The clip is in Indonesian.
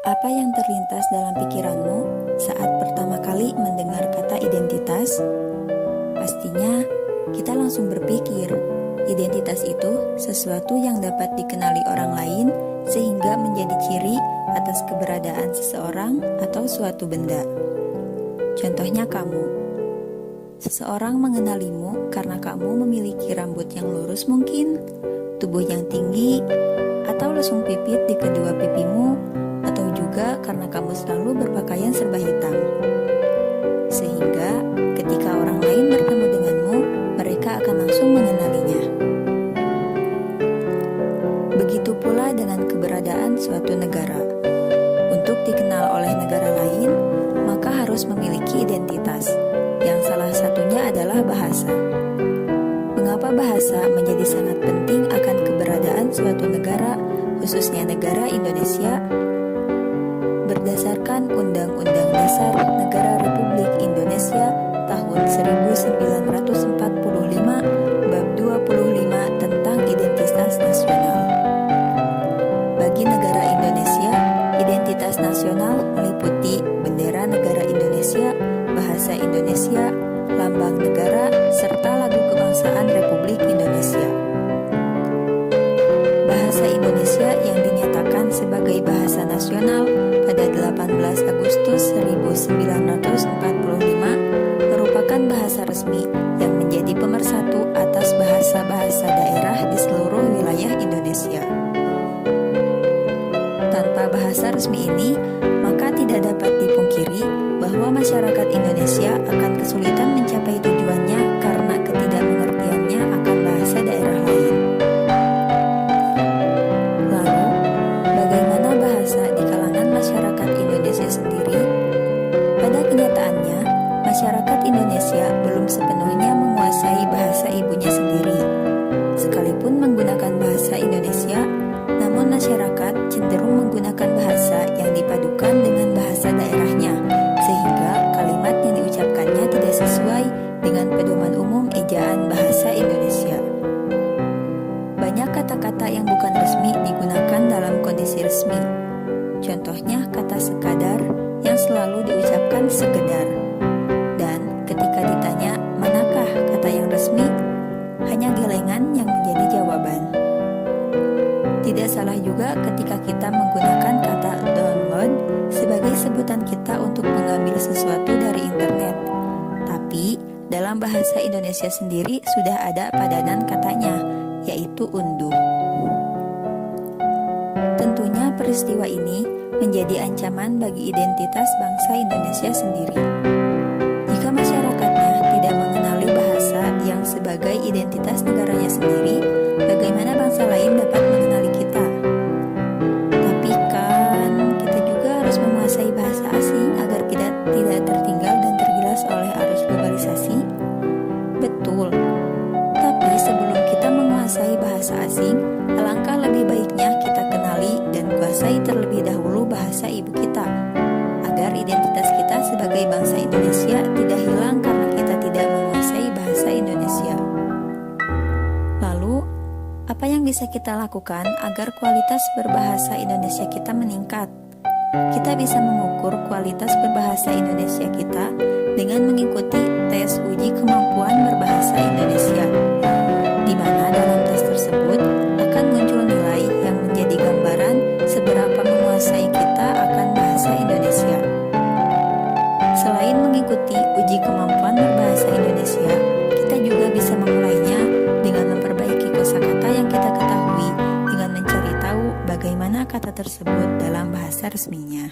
Apa yang terlintas dalam pikiranmu saat pertama kali mendengar kata identitas? Pastinya kita langsung berpikir, identitas itu sesuatu yang dapat dikenali orang lain sehingga menjadi ciri atas keberadaan seseorang atau suatu benda. Contohnya kamu. Seseorang mengenalimu karena kamu memiliki rambut yang lurus mungkin, tubuh yang tinggi, atau lesung pipit di kedua pipimu, atau juga karena kamu selalu berpakaian serba hitam. Sehingga ketika orang lain bertemu denganmu, mereka akan langsung mengenalinya. Begitu pula dengan keberadaan suatu negara. Untuk dikenal oleh negara lain, maka harus memiliki identitas, yang salah satunya adalah bahasa. Mengapa bahasa menjadi sangat penting akan keberadaan suatu negara, khususnya negara Indonesia? Berdasarkan Undang-Undang Dasar Negara Republik Indonesia tahun 1945 bab 25 tentang identitas nasional. Bagi negara Indonesia, identitas nasional meliputi bendera negara Indonesia, bahasa Indonesia, lambang negara, serta lagu kebangsaan Republik Indonesia. Bahasa Indonesia yang dinyatakan sebagai bahasa nasional pada 18 Agustus 1945 merupakan bahasa resmi yang menjadi pemersatu atas bahasa-bahasa daerah di seluruh wilayah Indonesia. Tanpa bahasa resmi ini, maka tidak dapat dipungkiri bahwa masyarakat Indonesia akan kesulitan mencapai tujuannya karena ketidakmengertiannya akan bahasa daerah lain. Lalu, bagaimana bahasa di kalangan masyarakat Indonesia sendiri? Pada kenyataannya, masyarakat Indonesia belum sepenuhnya menguasai bahasa ibunya sendiri. Sekalipun menggunakan bahasa Indonesia, namun masyarakat cenderung menggunakan bahasa yang dipadukan dengan bahasa daerahnya, sehingga kalimat yang diucapkannya tidak sesuai dengan pedoman umum ejaan bahasa Indonesia. Banyak kata-kata yang bukan resmi digunakan dalam kondisi resmi. Contohnya kata sekadar yang selalu diucapkan sekedar. Dan ketika ditanya manakah kata yang resmi, hanya gelengan yang menjadi jawaban. Tidak salah juga ketika kita menggunakan kata download sebagai sebutan kita untuk mengambil sesuatu dari internet. Tapi, dalam bahasa Indonesia sendiri sudah ada padanan katanya, yaitu unduh. Tentunya peristiwa ini menjadi ancaman bagi identitas bangsa Indonesia sendiri. Jika masyarakatnya tidak mengenali bahasa yang sebagai identitas negaranya sendiri, bagaimana bangsa lain dapat mengenali kita? Tapi kan kita juga harus menguasai bahasa asing agar kita tidak tertinggal dan tergilas oleh arus globalisasi. Betul. Tapi sebelum kita menguasai bahasa asing, alangkah lebih baiknya kita kenali dan kuasai terlebih dahulu bahasa ibu kita, agar identitas kita sebagai bangsa Indonesia tidak hilang karena kita tidak menguasai bahasa Indonesia. Lalu, apa yang bisa kita lakukan agar kualitas berbahasa Indonesia kita meningkat? Kita bisa mengukur kualitas berbahasa Indonesia kita dengan mengikuti tes uji kemampuan berbahasa Indonesia, di mana dalam tes tersebut akan muncul nilai yang menjadi gambaran seberapa menguasai kita akan bahasa Indonesia. Selain mengikuti uji kemampuan berbahasa Indonesia, kita juga bisa memulainya dengan memperbaiki kosakata yang kita ketahui dengan mencari tahu bagaimana kata tersebut dalam bahasa resminya.